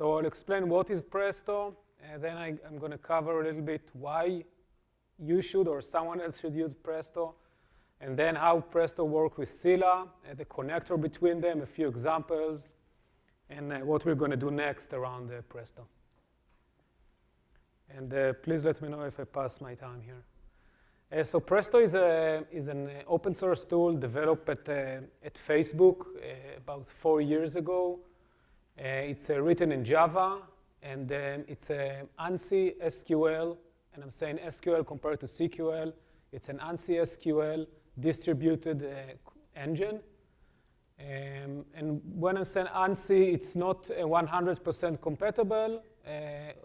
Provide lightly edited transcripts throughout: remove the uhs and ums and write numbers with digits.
So I'll explain what is Presto, and then I'm going to cover a little bit why you should or someone else should use Presto, and then how Presto works with Scylla, the connector between them, a few examples, and what we're going to do next around Presto. And please let me know if I pass my time here. So Presto is an open source tool developed at Facebook about 4 years ago. It's written in Java, and it's ANSI SQL, and I'm saying SQL compared to SQL. It's an ANSI SQL distributed engine. And when I'm saying ANSI, it's not 100% compatible.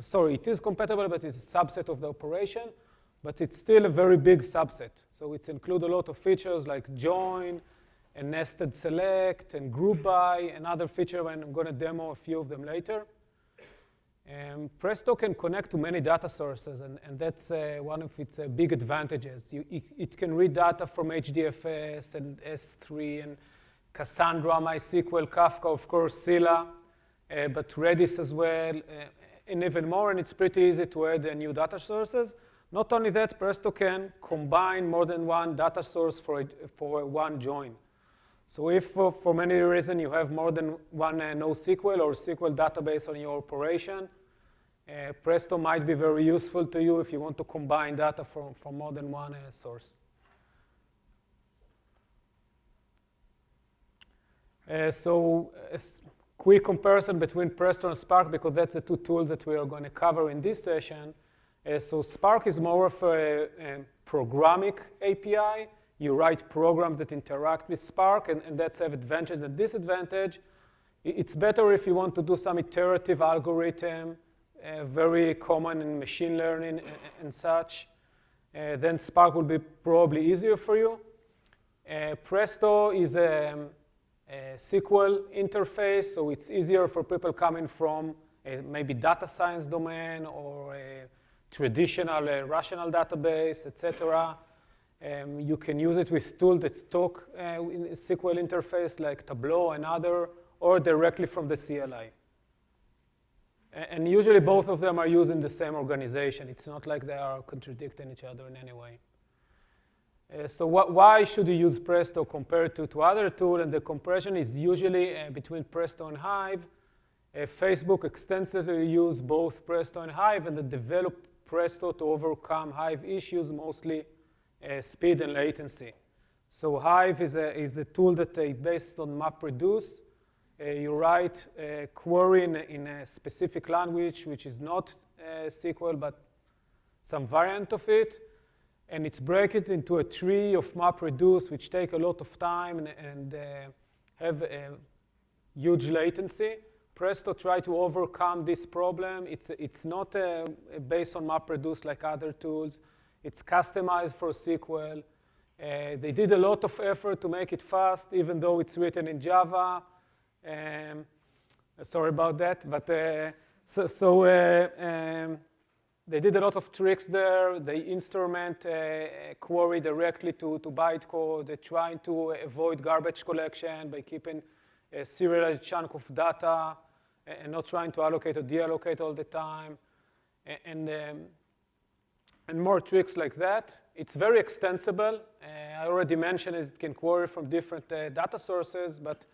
Sorry, it is compatible, but it's a subset of the operation. But it's still a very big subset. So it includes a lot of features like join, and nested select, and group by, and other features, and I'm going to demo a few of them later. Presto can connect to many data sources, and that's one of its big advantages. It can read data from HDFS and S3 and Cassandra, MySQL, Kafka, of course, Scylla, but Redis as well, and even more, and it's pretty easy to add new data sources. Not only that, Presto can combine more than one data source for one join. So if for many reasons you have more than one NoSQL or SQL database on your operation, Presto might be very useful to you if you want to combine data from more than one source. So a quick comparison between Presto and Spark, because that's the two tools that we are going to cover in this session. So Spark is more of a programmatic API. You write programs that interact with Spark, and that's have advantage and disadvantage. It's better if you want to do some iterative algorithm, very common in machine learning and such. Then Spark will be probably easier for you. Presto is a SQL interface, so it's easier for people coming from maybe data science domain or a traditional rational database, etc. You can use it with tools that talk in a SQL interface like Tableau and other, or directly from the CLI. And usually both of them are used in the same organization. It's not like they are contradicting each other in any way. So why should you use Presto compared to other tools? And the comparison is usually between Presto and Hive. Facebook extensively use both Presto and Hive, and they develop Presto to overcome Hive issues, mostly speed and latency. So Hive is a tool that is based on MapReduce. You write a query in a specific language, which is not SQL, but some variant of it. And it's break it into a tree of MapReduce, which take a lot of time and have a huge latency. Presto try to overcome this problem. It's not based on MapReduce like other tools. It's customized for SQL. They did a lot of effort to make it fast, even though it's written in Java. Sorry about that, but they did a lot of tricks there. They instrument query directly to bytecode. They're trying to avoid garbage collection by keeping a serialized chunk of data and not trying to allocate or deallocate all the time. And more tricks like that. It's very extensible. I already mentioned it can query from different data sources, but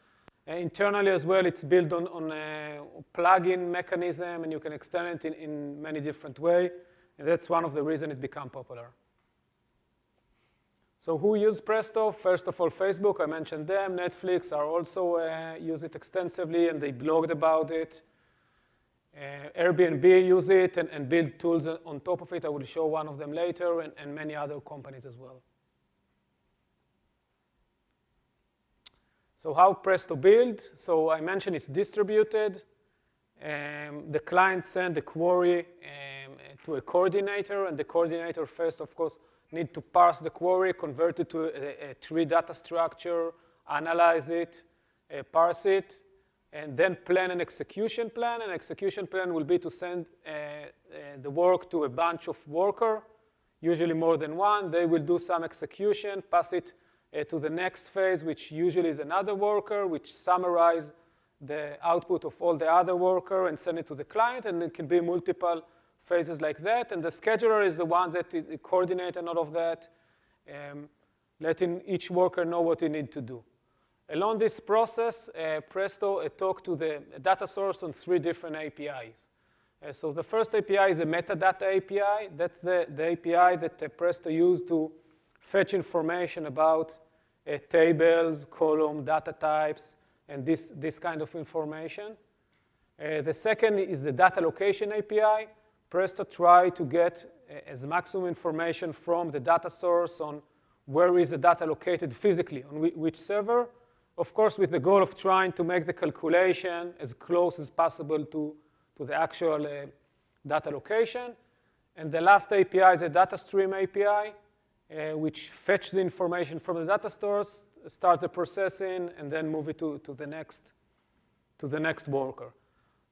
internally as well, it's built on a plugin mechanism, and you can extend it in many different ways. And that's one of the reasons it became popular. So who uses Presto? First of all, Facebook, I mentioned them. Netflix are also use it extensively, and they blogged about it. Airbnb use it and build tools on top of it. I will show one of them later, and many other companies as well. So how Presto build? So I mentioned it's distributed. The client send the query to a coordinator, and the coordinator first, of course, need to parse the query, convert it to a tree data structure, analyze it, parse it, and then plan an execution plan. An execution plan will be to send the work to a bunch of workers, usually more than one. They will do some execution, pass it to the next phase, which usually is another worker, which summarize the output of all the other worker and send it to the client, and it can be multiple phases like that. And the scheduler is the one that coordinates and all of that, letting each worker know what they need to do. Along this process, Presto talked to the data source on 3 different APIs. So the first API is a metadata API. That's the API that Presto used to fetch information about tables, column, data types, and this kind of information. The second is the data location API. Presto tried to get as maximum information from the data source on where is the data located physically, on which server. Of course, with the goal of trying to make the calculation as close as possible to the actual data location. And the last API is a data stream API, which fetches the information from the data stores, start the processing, and then move it to the next worker.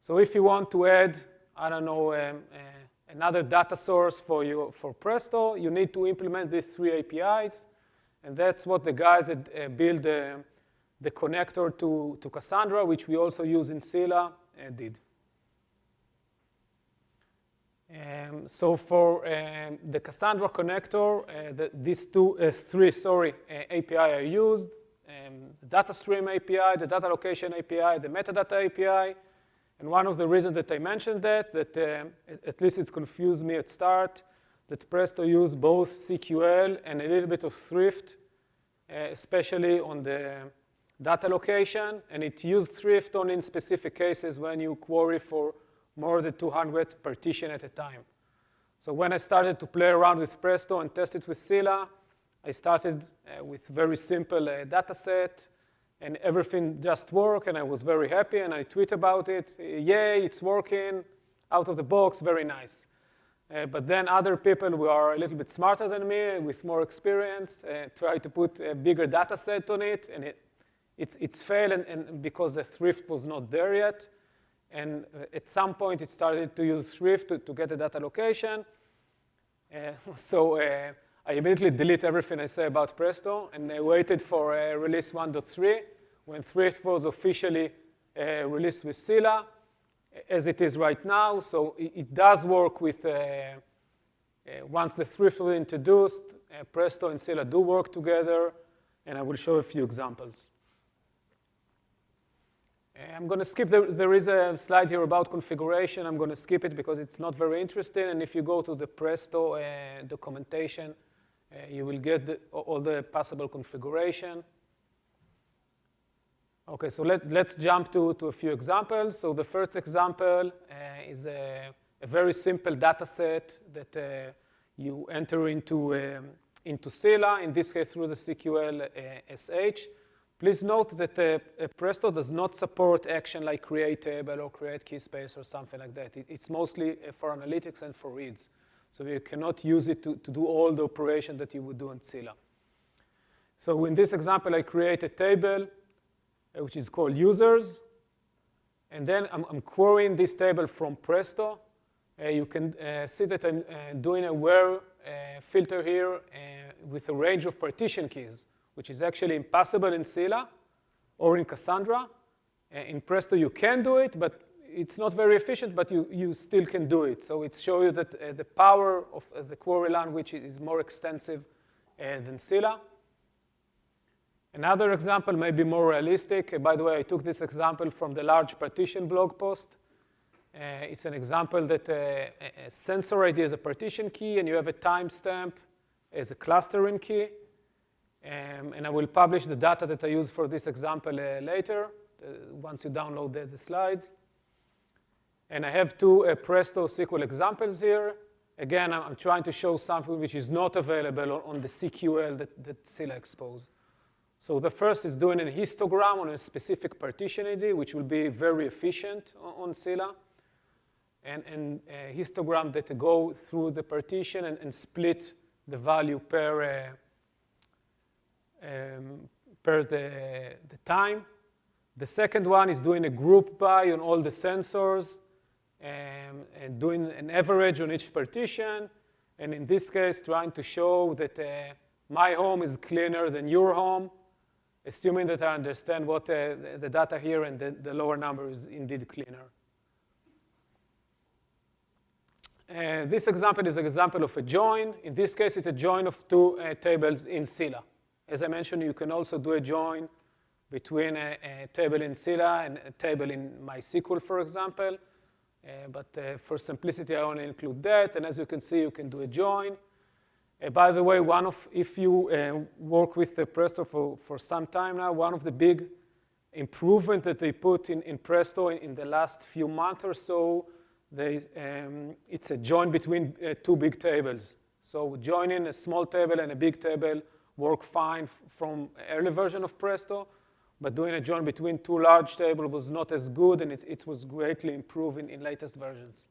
So if you want to add, I don't know, another data source for Presto, you need to implement these 3 APIs, and that's what the guys that build the connector to Cassandra, which we also use in Scylla, did. So for the Cassandra connector, these 3 API are used: the data stream API, the data location API, the metadata API. And one of the reasons that I mentioned that at least it confused me at start, that Presto used both CQL and a little bit of thrift, especially on the data location, and it used thrift only in specific cases when you query for more than 200 partitions at a time. So when I started to play around with Presto and test it with Scylla, I started with very simple data set, and everything just worked, and I was very happy, and I tweet about it. Yay, it's working, out of the box, very nice. But then other people who are a little bit smarter than me, with more experience, try to put a bigger data set on it, and it's failed, and because the thrift was not there yet. And at some point, it started to use thrift to get the data location. So I immediately delete everything I say about Presto, and I waited for release 1.3, when thrift was officially released with Scylla, as it is right now. So it does work with, once the thrift was introduced, Presto and Scylla do work together, and I will show a few examples. I'm going to skip, there is a slide here about configuration. I'm going to skip it because it's not very interesting. And if you go to the Presto documentation, you will get all the possible configuration. OK, so let's jump to a few examples. So the first example is a very simple data set that you enter into Scylla, in this case through the CQL SH. Please note that Presto does not support action like create table or create key space or something like that. It's mostly for analytics and for reads. So you cannot use it to do all the operation that you would do in Scylla. So in this example, I create a table, which is called users. And then I'm querying this table from Presto. You can see that I'm doing a where filter here with a range of partition keys, which is actually impossible in Scylla or in Cassandra. In Presto, you can do it, but it's not very efficient, but you still can do it. So it shows you that the power of the query language is more extensive than Scylla. Another example may be more realistic. By the way, I took this example from the large partition blog post. It's an example that a sensor ID is a partition key, and you have a timestamp as a clustering key. And I will publish the data that I use for this example later, once you download the slides. And I have 2 Presto SQL examples here. Again, I'm trying to show something which is not available on the CQL that Scylla exposed. So the first is doing a histogram on a specific partition ID, which will be very efficient on Scylla. And a histogram that go through the partition and split the value per the time. The second one is doing a group by on all the sensors and doing an average on each partition. And in this case, trying to show that my home is cleaner than your home. assuming that I understand what the data here and the lower number is indeed cleaner. This example is an example of a join. In this case, it's a join of two tables in Scylla. As I mentioned, you can also do a join between a table in Scylla and a table in MySQL, for example. But for simplicity, I only include that. And as you can see, you can do a join. By the way, if you work with the Presto for some time now, one of the big improvements that they put in Presto in the last few months or so, it's a join between two big tables. So joining a small table and a big table work fine from early version of Presto, but doing a join between two large tables was not as good, and it was greatly improved in latest versions.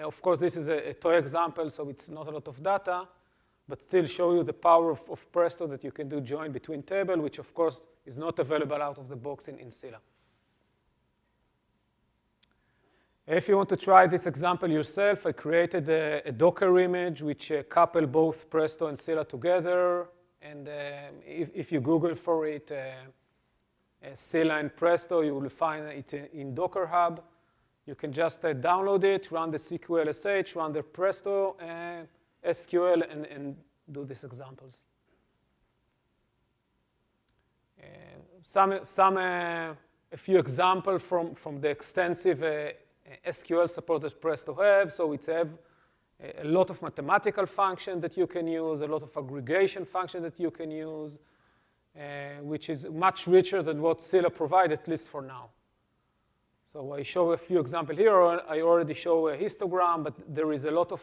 Of course, this is a toy example, so it's not a lot of data, but still show you the power of Presto that you can do join between tables, which of course is not available out of the box in Scylla. If you want to try this example yourself, I created a Docker image which couple both Presto and Scylla together. And if you Google for it, Scylla and Presto, you will find it in Docker Hub. You can just download it, run the SQL/sh, run the Presto SQL, and do these examples. A few examples from the extensive SQL support that Presto have. So it's have a lot of mathematical function that you can use, a lot of aggregation function that you can use, which is much richer than what Scylla provides, at least for now. So I show a few examples here. I already show a histogram, but there is a lot of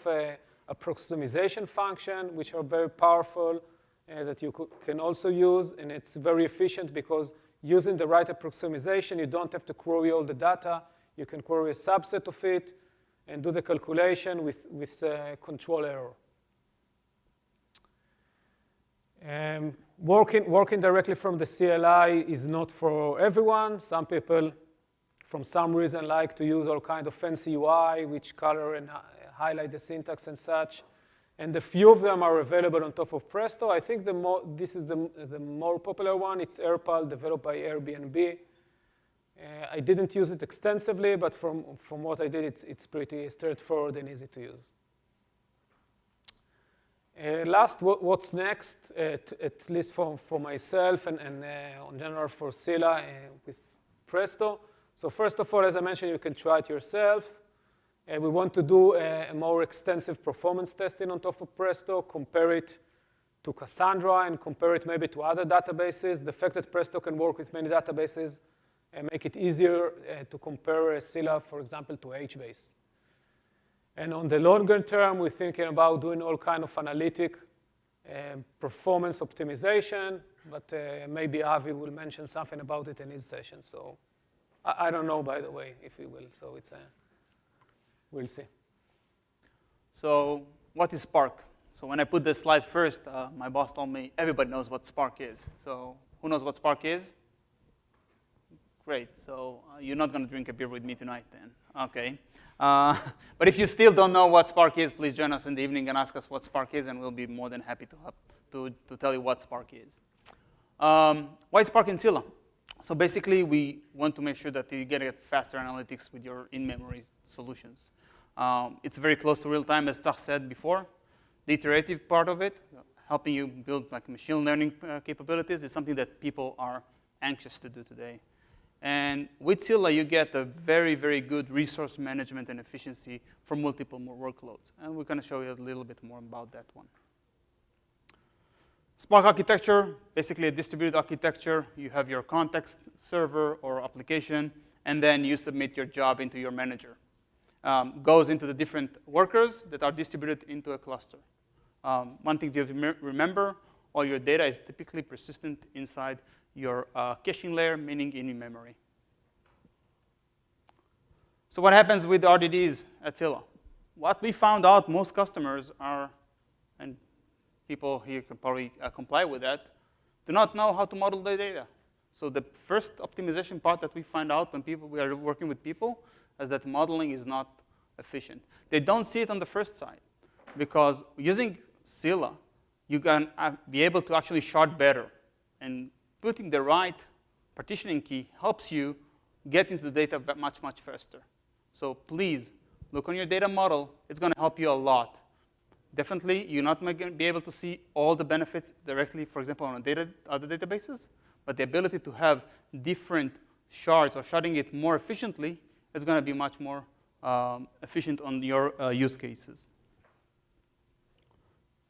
approximation function, which are very powerful, that you can also use. And it's very efficient because using the right approximation, you don't have to query all the data. You can query a subset of it and do the calculation with control error. Working directly from the CLI is not for everyone. Some people, from some reason, like to use all kind of fancy UI, which color and highlight the syntax and such. And a few of them are available on top of Presto. I think this is the more popular one. It's Airpal, developed by Airbnb. I didn't use it extensively, but from what I did, it's pretty straightforward and easy to use. Last, what's next, at least for myself and in general for Scylla with Presto. So first of all, as I mentioned, you can try it yourself. We want to do a more extensive performance testing on top of Presto, compare it to Cassandra, and compare it maybe to other databases. The fact that Presto can work with many databases make it easier to compare Scylla, for example, to HBase. And on the longer term, we're thinking about doing all kind of analytic performance optimization, but maybe Avi will mention something about it in his session. So I don't know, by the way, if he will. So we'll see. So what is Spark? So when I put this slide first, my boss told me everybody knows what Spark is. So who knows what Spark is? Great. So you're not going to drink a beer with me tonight then. OK. But if you still don't know what Spark is, please join us in the evening and ask us what Spark is, and we'll be more than happy to tell you what Spark is. Why Spark in Scylla? So basically, we want to make sure that you get faster analytics with your in-memory solutions. It's very close to real time, as Tzach said before. The iterative part of it, helping you build like machine learning capabilities, is something that people are anxious to do today. And with Scylla, you get a very, very good resource management and efficiency for multiple workloads. And we're going to show you a little bit more about that one. Spark architecture, basically a distributed architecture. You have your context server or application, and then you submit your job into your manager. Goes into the different workers that are distributed into a cluster. One thing you have to remember, all your data is typically persistent inside your caching layer, meaning in memory. So what happens with RDDs at Scylla? What we found out, most customers are, and people here can probably comply with that, do not know how to model their data. So the first optimization part that we find out when we are working with people is that modeling is not efficient. They don't see it on the first side, because using Scylla, you can be able to actually shard better and putting the right partitioning key helps you get into the data much, much faster. So please, look on your data model. It's going to help you a lot. Definitely, you're not going to be able to see all the benefits directly, for example, on other databases. But the ability to have different shards or sharding it more efficiently is going to be much more efficient on your use cases.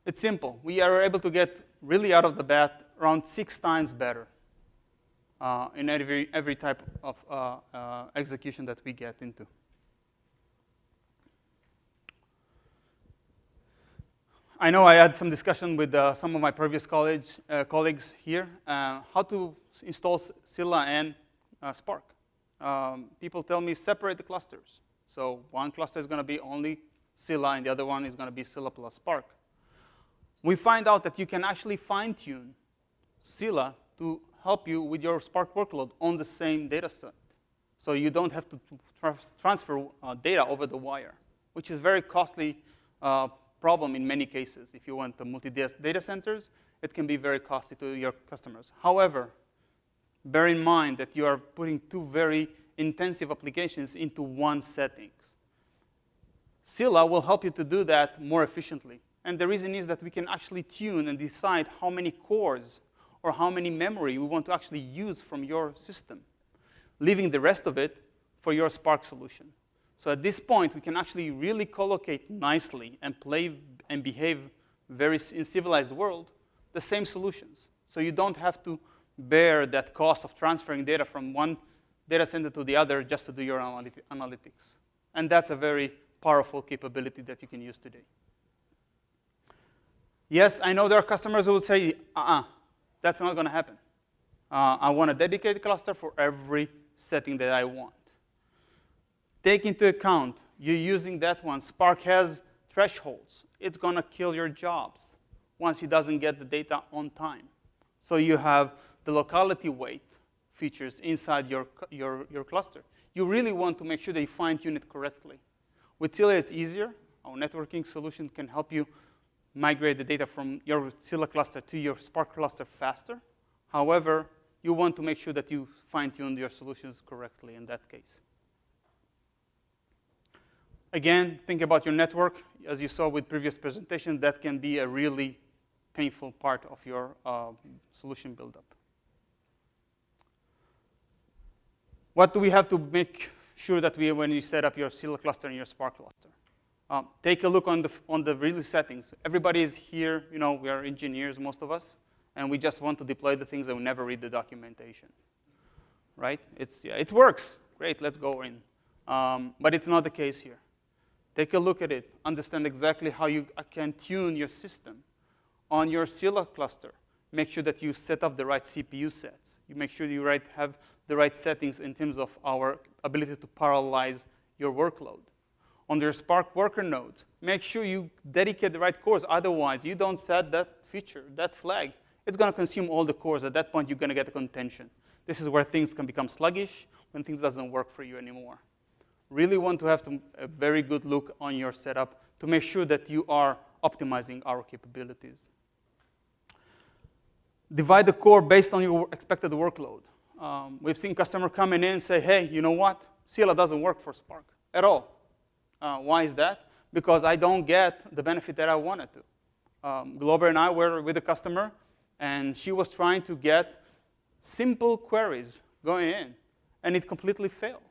It's simple. We are able to get really out of the bat around 6 times better in every type of execution that we get into. I know I had some discussion with some of my previous colleagues here, how to install Scylla and Spark. People tell me separate the clusters. So one cluster is going to be only Scylla, and the other one is going to be Scylla plus Spark. We find out that you can actually fine-tune Scylla to help you with your Spark workload on the same data set. So you don't have to transfer data over the wire, which is a very costly problem in many cases. If you want the multi-data centers, it can be very costly to your customers. However, bear in mind that you are putting 2 very intensive applications into one setting. Scylla will help you to do that more efficiently. And the reason is that we can actually tune and decide how many cores or how many memory we want to actually use from your system, leaving the rest of it for your Spark solution. So at this point, we can actually really collocate nicely and play and behave very in civilized world the same solutions. So you don't have to bear that cost of transferring data from one data center to the other just to do your analytics. And that's a very powerful capability that you can use today. Yes, I know there are customers who will say, that's not going to happen. I want a dedicated cluster for every setting that I want. Take into account, you're using that one. Spark has thresholds. It's going to kill your jobs once it doesn't get the data on time. So you have the locality weight features inside your cluster. You really want to make sure that you fine-tune it correctly. With Scylla, it's easier. Our networking solution can help you migrate the data from your Scylla cluster to your Spark cluster faster. However, you want to make sure that you fine-tune your solutions correctly in that case. Again, think about your network. As you saw with previous presentation, that can be a really painful part of your solution buildup. What do we have to make sure that when you set up your Scylla cluster and your Spark cluster? Take a look on the release settings. Everybody is here, we are engineers, most of us, and we just want to deploy the things and we never read the documentation, right? It works, great, let's go in. But it's not the case here. Take a look at it, understand exactly how you can tune your system on your Scylla cluster. Make sure that you set up the right CPU sets. You make sure you have the right settings in terms of our ability to parallelize your workload. On your Spark worker nodes, make sure you dedicate the right cores. Otherwise, you don't set that feature, that flag. It's going to consume all the cores. At that point, you're going to get a contention. This is where things can become sluggish, when things doesn't work for you anymore. Really want to have a very good look on your setup to make sure that you are optimizing our capabilities. Divide the core based on your expected workload. We've seen customers coming in and say, hey, you know what? Scylla doesn't work for Spark at all. Why is that? Because I don't get the benefit that I wanted to. Glover and I were with a customer, and she was trying to get simple queries going in, and it completely failed.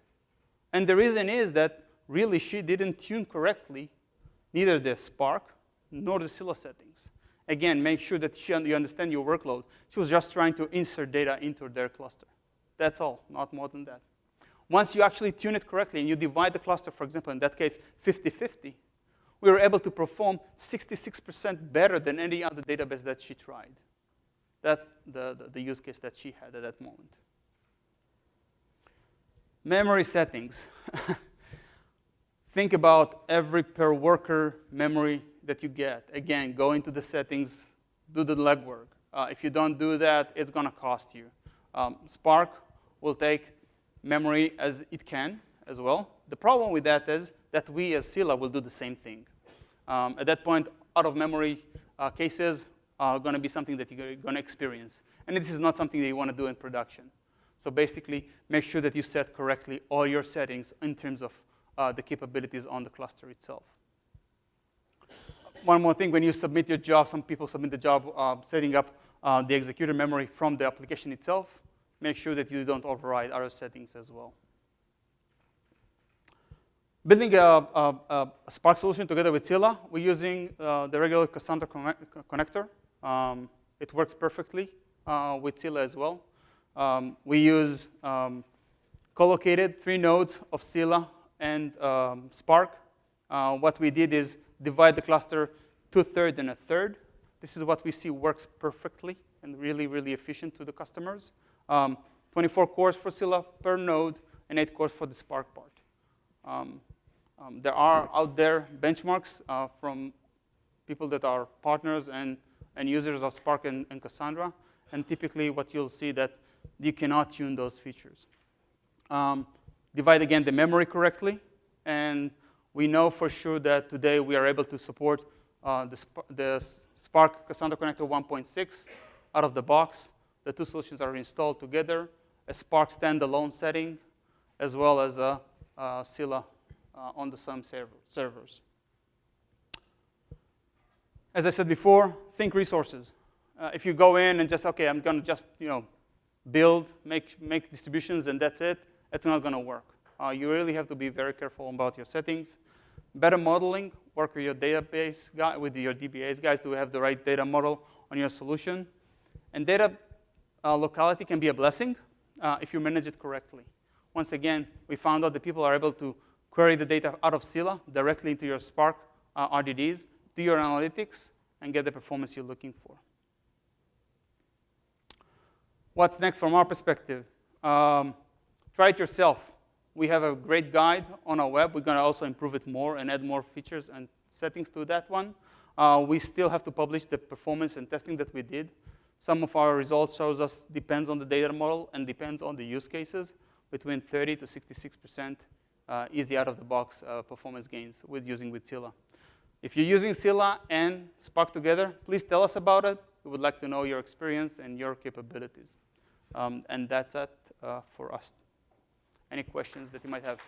And the reason is that really she didn't tune correctly neither the Spark nor the Scylla settings. Again, make sure that you understand your workload. She was just trying to insert data into their cluster. That's all, not more than that. Once you actually tune it correctly and you divide the cluster, for example, in that case, 50-50, we were able to perform 66% better than any other database that she tried. That's the use case that she had at that moment. Memory settings. Think about every per worker memory that you get. Again, go into the settings, do the legwork. If you don't do that, it's going to cost you. Spark will take memory as it can as well. The problem with that is that we as Scylla will do the same thing. At that point, out of memory cases, going to be something that you're going to experience. And this is not something that you want to do in production. So basically, make sure that you set correctly all your settings in terms of the capabilities on the cluster itself. One more thing, when you submit your job, some people submit the job setting up the executor memory from the application itself. Make sure that you don't override other settings as well. Building a Spark solution together with Scylla, we're using the regular Cassandra connector. It works perfectly with Scylla as well. We use collocated 3 nodes of Scylla and Spark. What we did is divide the cluster 2/3 and 1/3. This is what we see works perfectly and really, really efficient to the customers. 24 cores for Scylla per node and 8 cores for the Spark part. There are out there benchmarks from people that are partners and users of Spark and Cassandra. And typically, what you'll see that you cannot tune those features. Divide, again, the memory correctly. And we know for sure that today we are able to support the Spark Cassandra Connector 1.6 out of the box. The 2 solutions are installed together, a Spark standalone setting, as well as a Scylla on the same servers. As I said before, think resources. If you go in and just, OK, I'm going to just build, make distributions, and that's it, it's not going to work. You really have to be very careful about your settings. Better modeling, work with your database guy, with your DBAs guys to have the right data model on your solution. And data locality can be a blessing if you manage it correctly. Once again, we found out that people are able to query the data out of Scylla directly into your Spark RDDs, do your analytics, and get the performance you're looking for. What's next from our perspective? Try it yourself. We have a great guide on our web. We're going to also improve it more and add more features and settings to that one. We still have to publish the performance and testing that we did. Some of our results shows us depends on the data model and depends on the use cases, between 30 to 66% easy out-of-the-box performance gains with Scylla. If you're using Scylla and Spark together, please tell us about it. We would like to know your experience and your capabilities. And that's it for us. Any questions that you might have?